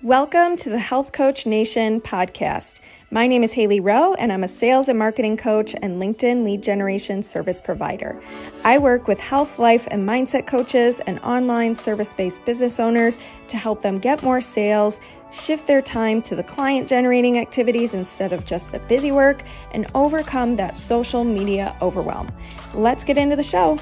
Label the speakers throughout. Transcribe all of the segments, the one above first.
Speaker 1: Welcome to the Health Coach Nation podcast. My name is Hailey Rowe, and I'm a sales and marketing coach and LinkedIn lead generation service provider. I work with health, life, and mindset coaches and online service-based business owners to help them get more sales, shift their time to the client-generating activities instead of just the busy work, and overcome that social media overwhelm. Let's get into the show.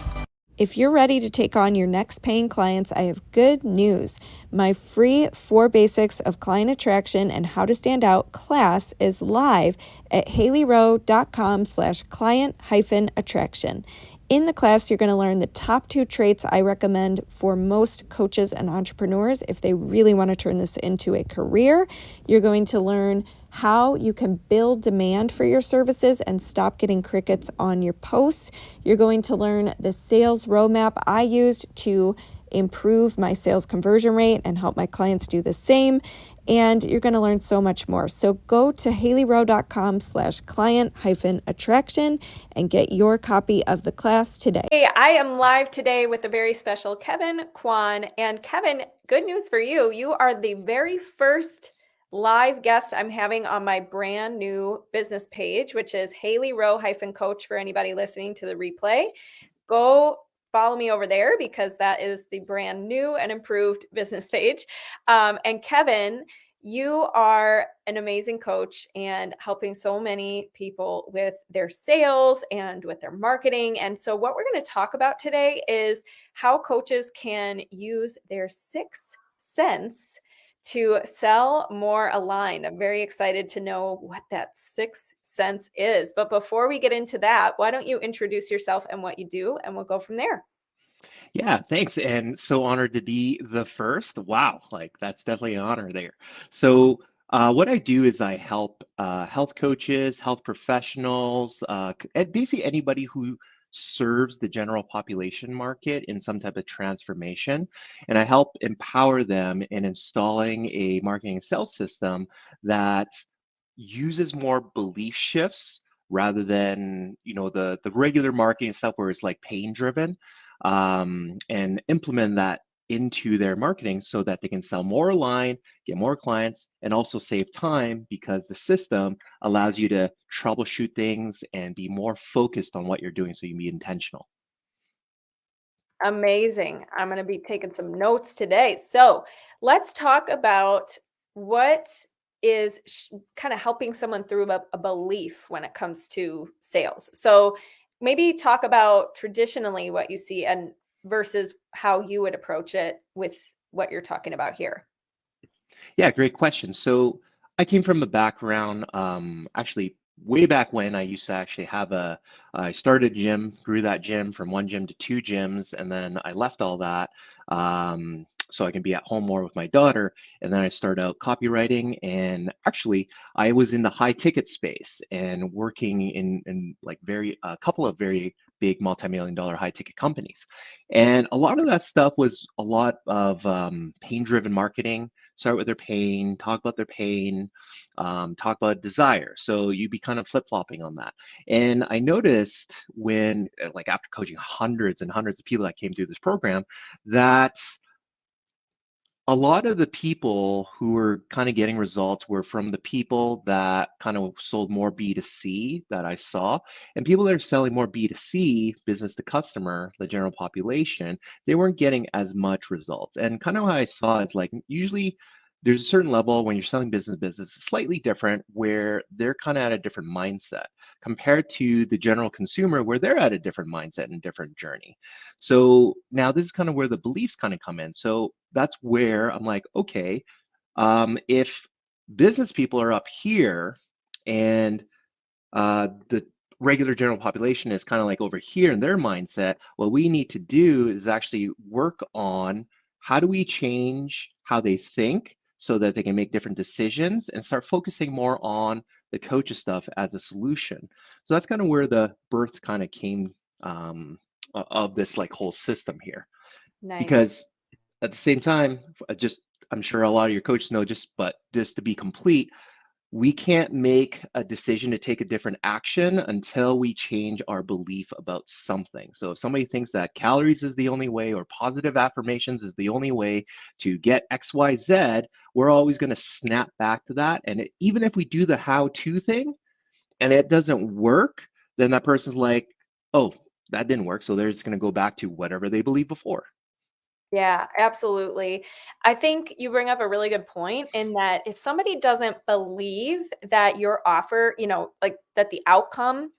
Speaker 1: If you're ready to take on your next paying clients, I have good news. My free 4 Basics of Client Attraction and How to Stand Out class is live at haileyrowe.com/client-attraction. In the class, you're going to learn the top 2 traits I recommend for most coaches and entrepreneurs if they really want to turn this into a career. You're going to learn how you can build demand for your services and stop getting crickets on your posts. You're going to learn the sales roadmap I used to improve my sales conversion rate and help my clients do the same. And you're going to learn so much more. So go to haileyrowe.com/client-attraction and get your copy of the class today. Hey, I am live today with a very special Kevin Kwan. And Kevin, good news for you. You are the very first live guest I'm having on my brand new business page, which is Hailey Rowe-coach for anybody listening to the replay. Go follow me over there because that is the brand new and improved business page. And Kevin, you are an amazing coach and helping so many people with their sales and with their marketing. And so what we're going to talk about today is how coaches can use their 6th sense to sell more aligned. I'm very excited to know what that 6th sense is. But before we get into that, why don't you introduce yourself and what you do, and we'll go from there.
Speaker 2: Yeah, thanks. And so honored to be the first. Wow, like that's definitely an honor there. So, what I do is I help health coaches, health professionals, and basically anybody who serves the general population market in some type of transformation. And I help empower them in installing a marketing and sales system that uses more belief shifts rather than the regular marketing stuff where it's like pain driven, and implement that into their marketing so that they can sell more aligned, get more clients, and also save time because the system allows you to troubleshoot things and be more focused on what you're doing so you can be intentional.
Speaker 1: Amazing. I'm going to be taking some notes today. So let's talk about what is kind of helping someone through a belief when it comes to sales. So maybe talk about traditionally what you see and versus how you would approach it with what you're talking about here.
Speaker 2: Yeah, great question. So I came from a background, actually way back when I used to actually I started a gym, grew that gym from 1 gym to 2 gyms, and then I left all that so I can be at home more with my daughter. And then I started out copywriting, and actually I was in the high ticket space and working in like a couple of very big multi-million dollar high ticket companies. And a lot of that stuff was a lot of pain driven marketing. Start with their pain, talk about their pain, talk about desire. So you'd be kind of flip-flopping on that. And I noticed when, like after coaching hundreds and hundreds of people that came through this program, that a lot of the people who were kind of getting results were from the people that kind of sold more B2C that I saw. And people that are selling more B2C, business to customer, the general population, they weren't getting as much results. And kind of how I saw is like usually there's a certain level when you're selling business to business, it's slightly different where they're kind of at a different mindset compared to the general consumer where they're at a different mindset and different journey. So now this is kind of where the beliefs kind of come in. So that's where I'm like, okay, if business people are up here and the regular general population is kind of like over here in their mindset, what we need to do is actually work on how do we change how they think so that they can make different decisions and start focusing more on the coaches stuff as a solution. So that's kind of where the birth kind of came of this like whole system here.
Speaker 1: Nice.
Speaker 2: Because at the same time, just I'm sure a lot of your coaches know, but just to be complete, we can't make a decision to take a different action until we change our belief about something. So if somebody thinks that calories is the only way or positive affirmations is the only way to get XYZ, we're always going to snap back to that. And even if we do the how-to thing and it doesn't work, then that person's like, oh, that didn't work. So they're just going to go back to whatever they believed before.
Speaker 1: Yeah, absolutely. I think you bring up a really good point in that if somebody doesn't believe that your offer, like that the outcome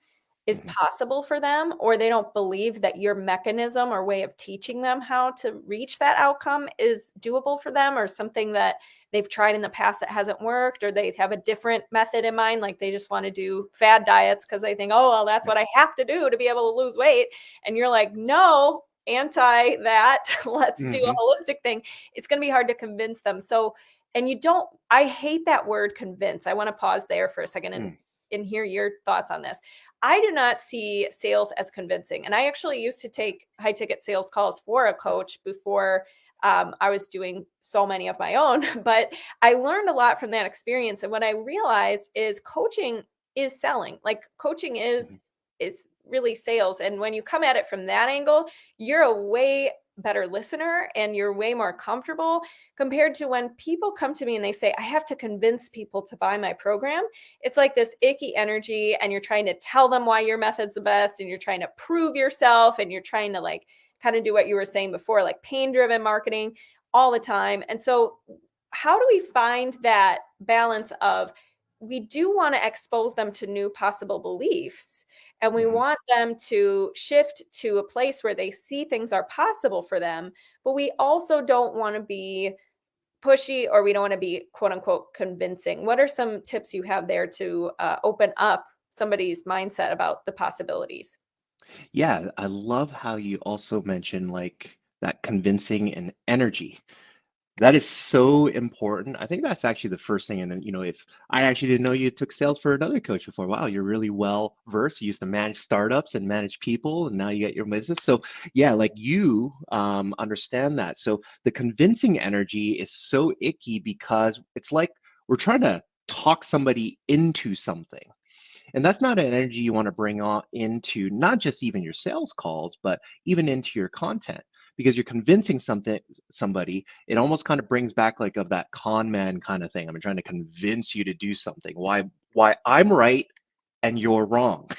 Speaker 1: is
Speaker 2: Mhm,
Speaker 1: possible for them, or they don't believe that your mechanism or way of teaching them how to reach that outcome is doable for them, or something that they've tried in the past that hasn't worked, or they have a different method in mind, like they just want to do fad diets because they think, oh, well, that's
Speaker 2: yeah.
Speaker 1: what I have to do to be able to lose weight. And you're like, no, anti that. Let's do
Speaker 2: Mhm,
Speaker 1: a holistic thing. It's going to be hard to convince them. So, and you don't, I hate that word convince. I want to pause there for a second
Speaker 2: mm,
Speaker 1: and hear your thoughts on this. I do not see sales as convincing. And I actually used to take high ticket sales calls for a coach before I was doing so many of my own. But I learned a lot from that experience. And what I realized is coaching is selling. Like coaching
Speaker 2: mhm.
Speaker 1: is really sales. And when you come at it from that angle, you're a way better listener and you're way more comfortable compared to when people come to me and they say, I have to convince people to buy my program. It's like this icky energy, and you're trying to tell them why your method's the best, and you're trying to prove yourself, and you're trying to like kind of do what you were saying before, like pain driven marketing all the time. And so, how do we find that balance of we do want to expose them to new possible beliefs, and we
Speaker 2: Mhm.
Speaker 1: want them to shift to a place where they see things are possible for them, but we also don't want to be pushy, or we don't want to be quote unquote convincing? What are some tips you have there to open up somebody's mindset about the possibilities?
Speaker 2: Yeah, I love how you also mentioned like that convincing and energy. That is so important. I think that's actually the first thing. And then, if I actually didn't know you took sales for another coach before, wow, you're really well versed. You used to manage startups and manage people, and now you get your business. So, yeah, like you understand that. So, the convincing energy is so icky because it's like we're trying to talk somebody into something. And that's not an energy you want to bring on into not just even your sales calls, but even into your content. Because you're convincing somebody, it almost kind of brings back like of that con man kind of thing. I'm trying to convince you to do something. Why I'm right and you're wrong.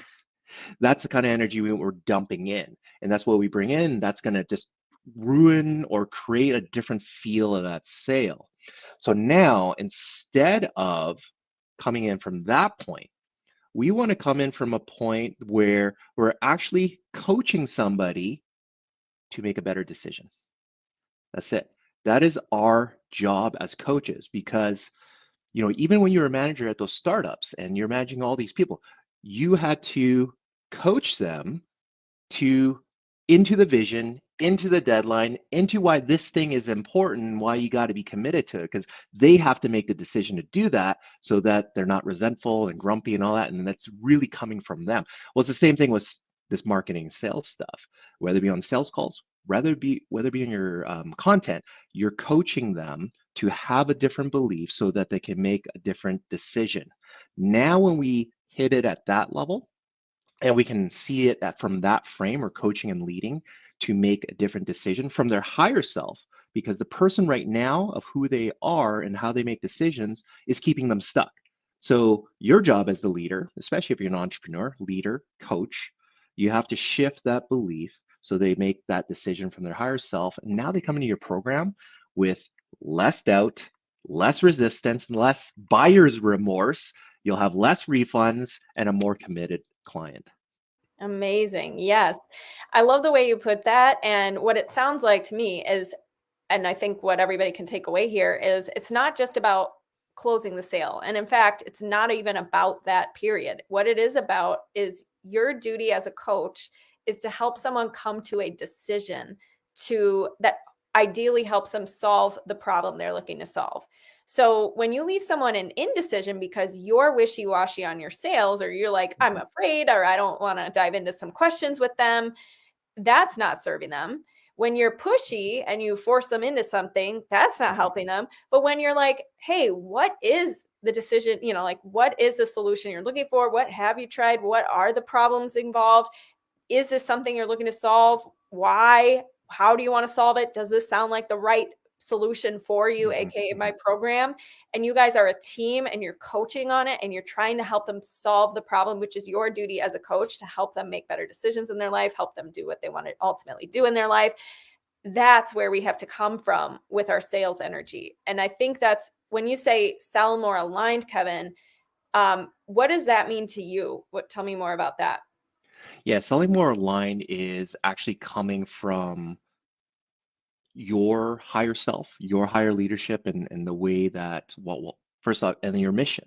Speaker 2: That's the kind of energy we're dumping in. And that's what we bring in. That's going to just ruin or create a different feel of that sale. So now instead of coming in from that point, we want to come in from a point where we're actually coaching somebody to make a better decision. That's it. That is our job as coaches because, even when you're a manager at those startups and you're managing all these people, you had to coach them to into the vision, into the deadline, into why this thing is important and why you got to be committed to it because they have to make the decision to do that so that they're not resentful and grumpy and all that. And that's really coming from them. Well, it's the same thing with this marketing and sales stuff, whether it be on sales calls, whether it be in your content, you're coaching them to have a different belief so that they can make a different decision. Now, when we hit it at that level, and we can see it from that frame or coaching and leading to make a different decision from their higher self because the person right now of who they are and how they make decisions is keeping them stuck. So your job as the leader, especially if you're an entrepreneur, leader, coach, you have to shift that belief so they make that decision from their higher self, and now they come into your program with less doubt, less resistance, less buyer's remorse. You'll have less refunds and a more committed client.
Speaker 1: Amazing. Yes. I love the way you put that. And what it sounds like to me is, and I think what everybody can take away here is it's not just about closing the sale. And in fact, it's not even about that period. What it is about is your duty as a coach is to help someone come to a decision to that ideally helps them solve the problem they're looking to solve. So when you leave someone in indecision because you're wishy-washy on your sales, or you're like, I'm
Speaker 2: Mhm.
Speaker 1: afraid, or I don't want to dive into some questions with them, that's not serving them. When you're pushy and you force them into something, that's not
Speaker 2: Mhm.
Speaker 1: helping them. But when you're like, hey, what is the decision, like what is the solution you're looking for? What have you tried? What are the problems involved? Is this something you're looking to solve? Why? How do you want to solve it? Does this sound like the right solution for you, aka my program? And you guys are a team and you're coaching on it and you're trying to help them solve the problem, which is your duty as a coach to help them make better decisions in their life, help them do what they want to ultimately do in their life. That's where we have to come from with our sales energy. And I think that's when you say sell more aligned, Kevin, what does that mean to you? Tell me more about that.
Speaker 2: Yeah, selling more aligned is actually coming from your higher self, your higher leadership, and the way that, well, first off, and then your mission.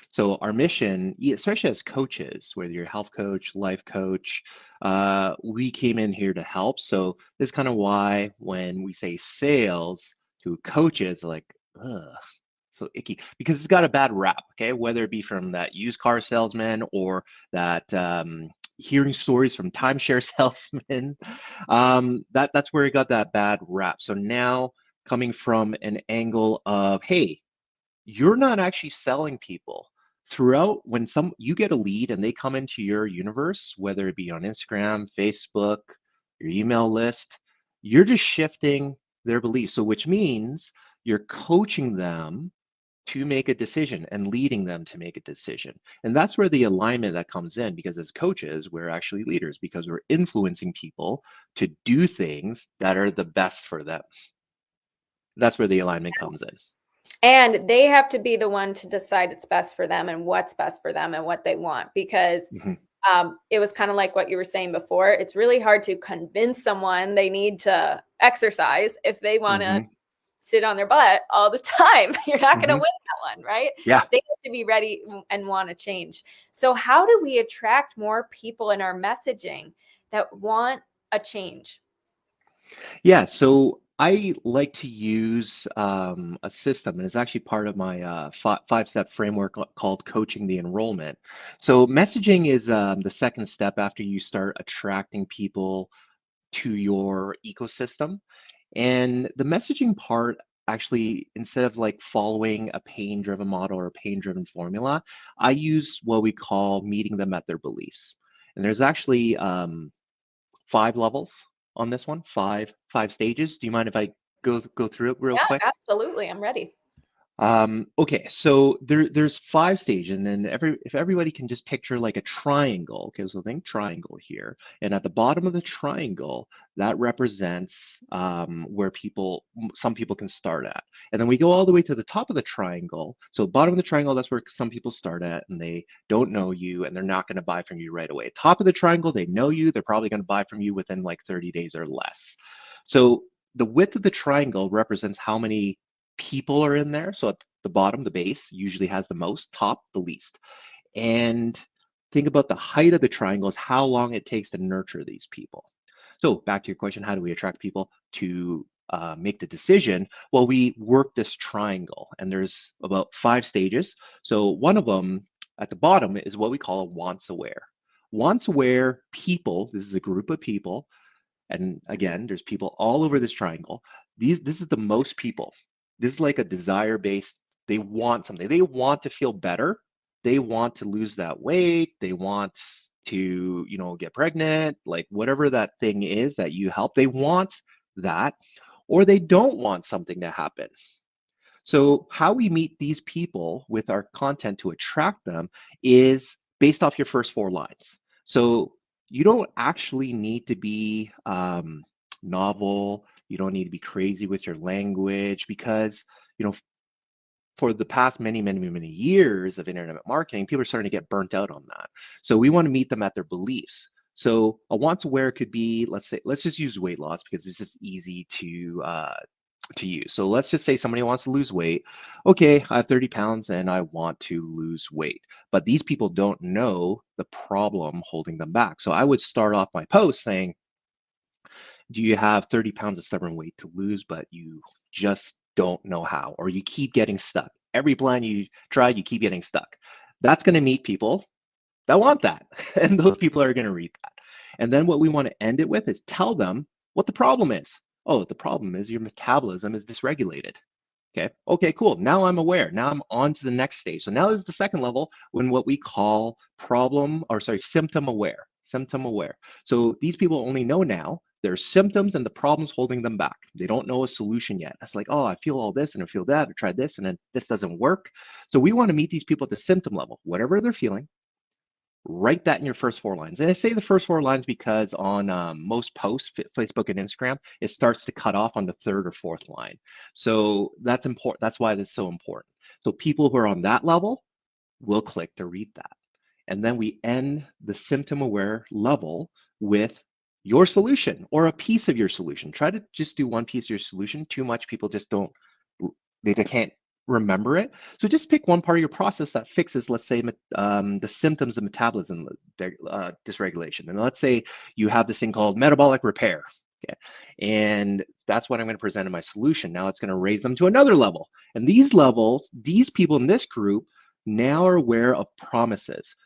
Speaker 2: So our mission, especially as coaches, whether you're a health coach, life coach, we came in here to help. So this is kind of why when we say sales to coaches, like, ugh, so icky, because it's got a bad rap, okay? Whether it be from that used car salesman or that hearing stories from timeshare salesmen, that's where it got that bad rap. So now coming from an angle of, hey, you're not actually selling people throughout when you get a lead and they come into your universe, whether it be on Instagram, Facebook, your email list, you're just shifting their beliefs. So which means you're coaching them to make a decision and leading them to make a decision. And that's where the alignment that comes in, because as coaches, we're actually leaders because we're influencing people to do things that are the best for them. That's where the alignment comes in.
Speaker 1: And they have to be the one to decide it's best for them and what's best for them and what they want, because it was kind of like what you were saying before. It's really hard to convince someone they need to exercise if they want to sit on their butt all the time. You're not going to win that one, right?
Speaker 2: Yeah.
Speaker 1: They have to be ready and want to change. So how do we attract more people in our messaging that want a change?
Speaker 2: Yeah, so I like to use a system, and it's actually part of my five-step framework called Coaching the Enrollment. So messaging is the second step after you start attracting people to your ecosystem. And the messaging part, actually, instead of like following a pain-driven model or a pain-driven formula, I use what we call meeting them at their beliefs. And there's actually 5 levels on this one, five stages. Do you mind if I go through it real
Speaker 1: Yeah,
Speaker 2: quick?
Speaker 1: absolutely. I'm ready.
Speaker 2: Okay, so there's 5 stages, and then if everybody can just picture like a triangle, okay, so think triangle here, and at the bottom of the triangle, that represents where some people can start at, and then we go all the way to the top of the triangle. So bottom of the triangle, that's where some people start at, and they don't know you, and they're not going to buy from you right away. Top of the triangle, they know you, they're probably going to buy from you within like 30 days or less. So the width of the triangle represents how many people are in there. So at the bottom, the base usually has the most, top, the least. And think about the height of the triangle is how long it takes to nurture these people. So back to your question, how do we attract people to make the decision? Well, we work this triangle, and there's about 5 stages. So one of them at the bottom is what we call wants aware. Wants aware people, this is a group of people, and again, there's people all over this triangle. This is the most people. This is like a desire based. They want something. They want to feel better. They want to lose that weight. They want to, get pregnant, like whatever that thing is that you help. They want that, or they don't want something to happen. So how we meet these people with our content to attract them is based off your first 4 lines. So you don't actually need to be novel. You don't need to be crazy with your language because, for the past many, many, many years of internet marketing, people are starting to get burnt out on that. So we want to meet them at their beliefs. So a want to wear could be, let's just use weight loss because it's just easy to use. So let's just say somebody wants to lose weight. Okay, I have 30 pounds and I want to lose weight. But these people don't know the problem holding them back. So I would start off my post saying, do you have 30 pounds of stubborn weight to lose, but you just don't know how, or you keep getting stuck? Every plan you tried, you keep getting stuck. That's going to meet people that want that. And those people are going to read that. And then what we want to end it with is tell them what the problem is. Oh, the problem is your metabolism is dysregulated. Okay, cool. Now I'm aware. Now I'm on to the next stage. So now is the second level when what we call symptom aware. Symptom aware. So these people only know now their symptoms and the problems holding them back. They don't know a solution yet. It's like, oh, I feel all this and I feel that. I tried this and then this doesn't work. So we want to meet these people at the symptom level, whatever they're feeling. Write that in your first 4 lines. And I say the first 4 lines because on most posts, Facebook and Instagram, it starts to cut off on the third or fourth line. So that's important. That's why this is so important. So people who are on that level will click to read that. And then we end the symptom aware level with your solution or a piece of your solution. Try to just do one piece of your solution. Too much, people just don't, they can't remember it. So just pick one part of your process that fixes, let's say, the symptoms of metabolism dysregulation. And let's say you have this thing called metabolic repair. Okay. And that's what I'm going to present in my solution. Now it's going to raise them to another level. And these levels, these people in this group now are aware of promises.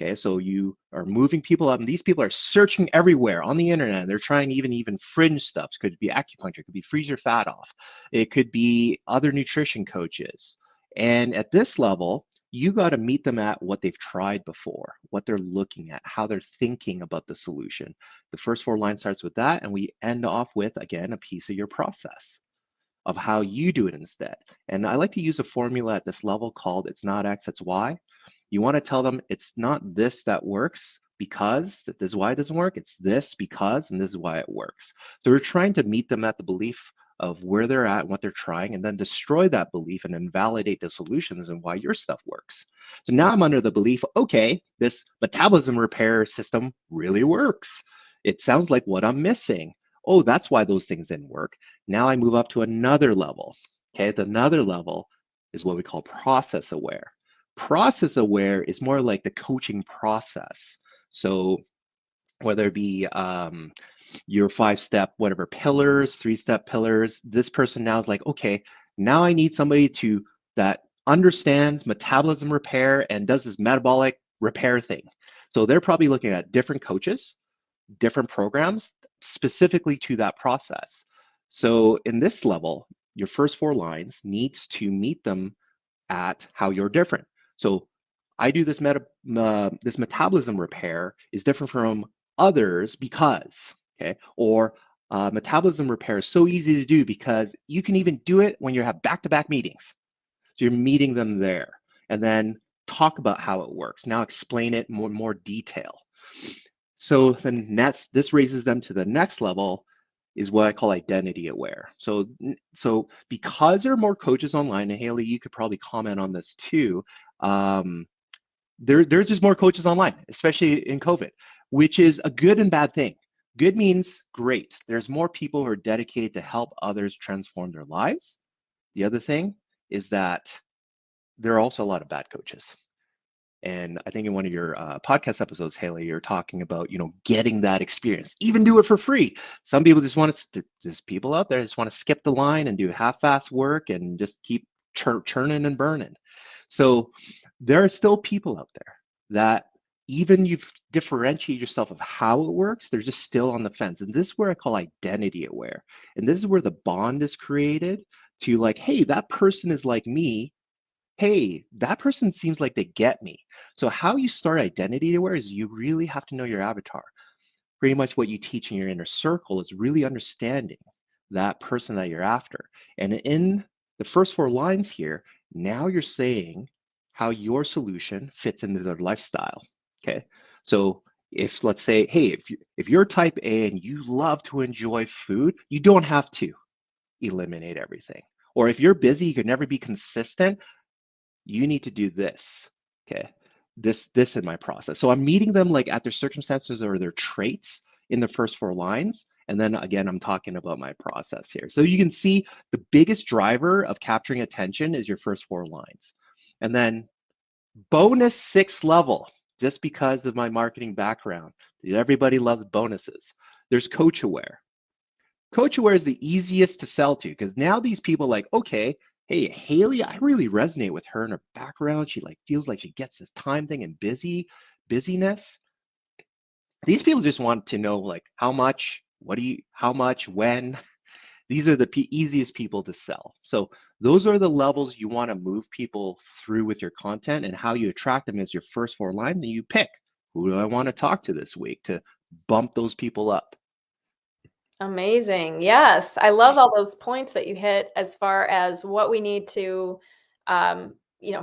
Speaker 2: Okay, so you are moving people up, and these people are searching everywhere on the internet. They're trying even fringe stuff. It could be acupuncture, it could be freeze your fat off, it could be other nutrition coaches. And at this level, you got to meet them at what they've tried before, what they're looking at, how they're thinking about the solution. The first 4 lines starts with that, and we end off with, again, a piece of your process of how you do it instead. And I like to use a formula at this level called it's not X, it's Y. You want to tell them it's not this that works because this is why it doesn't work. It's this because, and this is why it works. So we're trying to meet them at the belief of where they're at and what they're trying, and then destroy that belief and invalidate the solutions and why your stuff works. So now I'm under the belief, okay, this metabolism repair system really works. It sounds like what I'm missing. Oh, that's why those things didn't work. Now I move up to another level. Okay, the another level is what we call process aware. Process aware is more like the coaching process. So whether it be your 5-step, whatever pillars, 3-step pillars, this person now is like, okay, now I need somebody that understands metabolism repair and does this metabolic repair thing. So they're probably looking at different coaches, different programs specifically to that process. So in this level, your first 4 lines needs to meet them at how you're different. So I do this metabolism repair is different from others because, okay, or metabolism repair is so easy to do because you can even do it when you have back-to-back meetings. So you're meeting them there, and then talk about how it works. Now explain it in more detail. So then this raises them to the next level, is what I call identity aware. So because there are more coaches online, and Hailey, you could probably comment on this too. There's just more coaches online, especially in COVID, which is a good and bad thing. Good means great. There's more people who are dedicated to help others transform their lives. The other thing is that there are also a lot of bad coaches. And I think in one of your podcast episodes, Hailey, you're talking about, getting that experience, even do it for free. Some people just there's people out there just want to skip the line and do half-assed work and just keep churning and burning. So there are still people out there that even you've differentiated yourself of how it works, they're just still on the fence. And this is where I call identity aware. And this is where the bond is created to like, hey, that person is like me. Hey, that person seems like they get me. So how you start identity aware is you really have to know your avatar. Pretty much what you teach in your inner circle is really understanding that person that you're after. And in the first 4 lines here, now you're saying how your solution fits into their lifestyle. Okay. So if let's say, hey, if you're type A and you love to enjoy food, you don't have to eliminate everything. Or if you're busy, you can never be consistent, you need to do this, okay? This in my process. So I'm meeting them like at their circumstances or their traits in the first 4 lines. And then again, I'm talking about my process here. So you can see the biggest driver of capturing attention is your first 4 lines. And then bonus 6th level, just because of my marketing background. Everybody loves bonuses. There's coach aware. Coach aware is the easiest to sell to because now these people like, okay, hey, Hailey, I really resonate with her and her background. She like feels like she gets this time thing and busyness. These people just want to know like how much, how much, when. these are the easiest people to sell. So those are the levels you want to move people through with your content, and how you attract them is your first 4 lines. Then you pick, who do I want to talk to this week to bump those people up.
Speaker 1: Amazing. Yes. I love all those points that you hit as far as what we need to,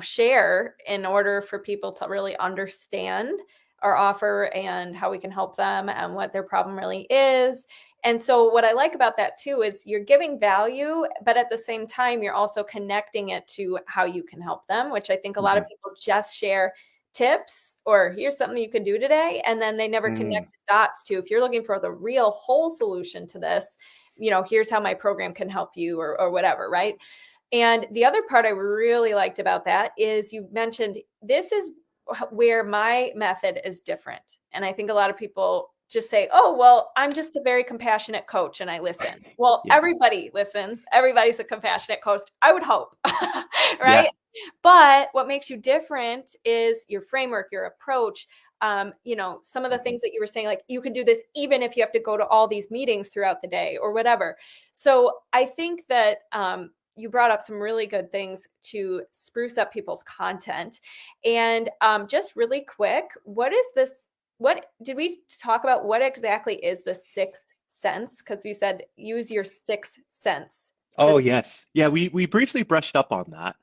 Speaker 1: share in order for people to really understand our offer and how we can help them and what their problem really is. And so what I like about that too is you're giving value, but at the same time, you're also connecting it to how you can help them, which I think a lot of people just share tips or here's something you can do today, and then they never connect the dots to, if you're looking for the real whole solution to this, here's how my program can help you, or whatever, right? And the other part I really liked about that is you mentioned this is where my method is different. And I think a lot of people just say, oh, well, I'm just a very compassionate coach and I listen. Well,
Speaker 2: Yeah.
Speaker 1: Everybody listens. Everybody's a compassionate coach, I would hope, right?
Speaker 2: Yeah.
Speaker 1: But what makes you different is your framework, your approach. Some of the things that you were saying, like you can do this even if you have to go to all these meetings throughout the day or whatever. So I think that you brought up some really good things to spruce up people's content. And just really quick, what is this? What did we talk about? What exactly is the sixth sense? Because you said use your sixth sense.
Speaker 2: Oh, yes. Yeah, we briefly brushed up on that.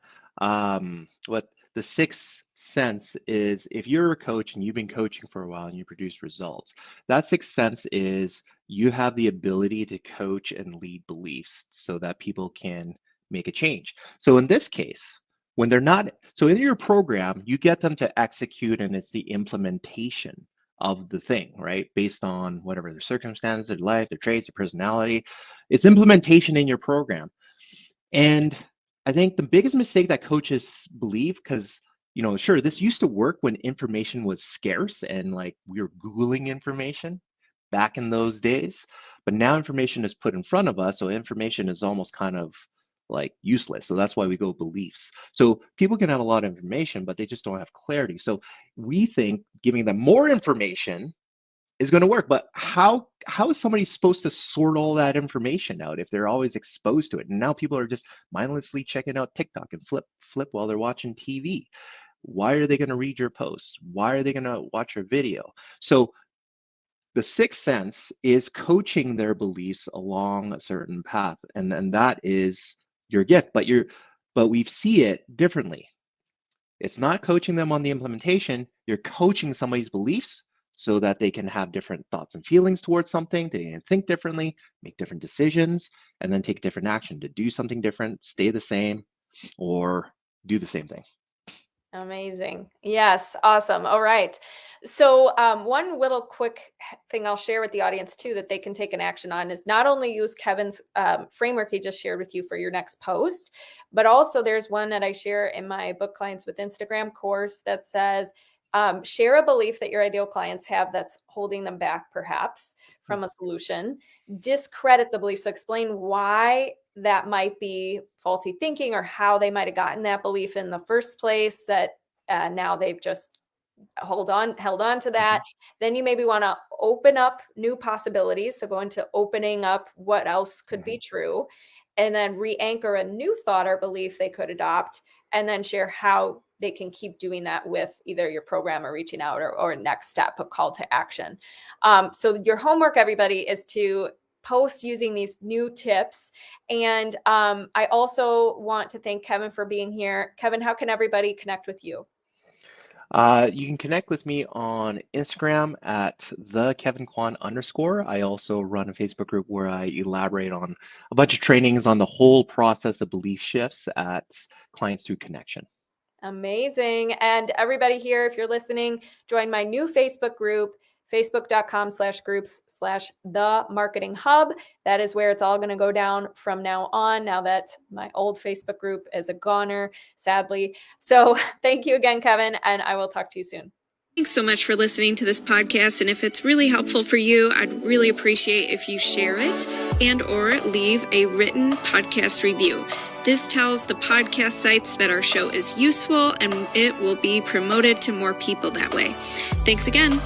Speaker 2: What the sixth sense is, if you're a coach and you've been coaching for a while and you produce results, that sixth sense is you have the ability to coach and lead beliefs so that people can make a change. So in this case, when they're not, so in your program, you get them to execute, and it's the implementation of the thing, right? Based on whatever their circumstances, their life, their traits, their personality. It's implementation in your program. And I think the biggest mistake that coaches believe, because sure, this used to work when information was scarce and like we were Googling information back in those days, but now information is put in front of us, so information is almost kind of like useless. So that's why we go beliefs. So people can have a lot of information, but they just don't have clarity. So we think giving them more information is going to work, but how is somebody supposed to sort all that information out if they're always exposed to it? And now people are just mindlessly checking out TikTok and flip while they're watching TV. Why are they going to read your post? Why are they going to watch your video? So the sixth sense is coaching their beliefs along a certain path, and that is your gift. But we see it differently. It's not coaching them on the implementation. You're coaching somebody's beliefs so that they can have different thoughts and feelings towards something. They can think differently, make different decisions, and then take different action to do something different, stay the same, or do the same thing.
Speaker 1: Amazing. Yes. Awesome. All right. So one little quick thing I'll share with the audience too, that they can take an action on, is not only use Kevin's framework he just shared with you for your next post, but also there's one that I share in my Book Clients with Instagram course that says, share a belief that your ideal clients have that's holding them back perhaps from a solution. Discredit the belief. So explain why that might be faulty thinking, or how they might have gotten that belief in the first place, that now they've just held on to that. Then you maybe want to open up new possibilities. So go into opening up what else could be true, and then re-anchor a new thought or belief they could adopt, and then share how they can keep doing that with either your program or reaching out, or next step, a call to action. So your homework, everybody, is to post using these new tips. And I also want to thank Kevin for being here. Kevin, how can everybody connect with you?
Speaker 2: You can connect with me on Instagram at @KevinKwan_. I also run a Facebook group where I elaborate on a bunch of trainings on the whole process of belief shifts at Clients Through Connection.
Speaker 1: Amazing. And everybody here, if you're listening, join my new Facebook group, facebook.com/groups/The Marketing Hub. That is where it's all going to go down from now on, now that my old Facebook group is a goner, sadly. So thank you again, Kevin, and I will talk to you soon.
Speaker 3: Thanks so much for listening to this podcast. And if it's really helpful for you, I'd really appreciate if you share it and or leave a written podcast review. This tells the podcast sites that our show is useful, and it will be promoted to more people that way. Thanks again.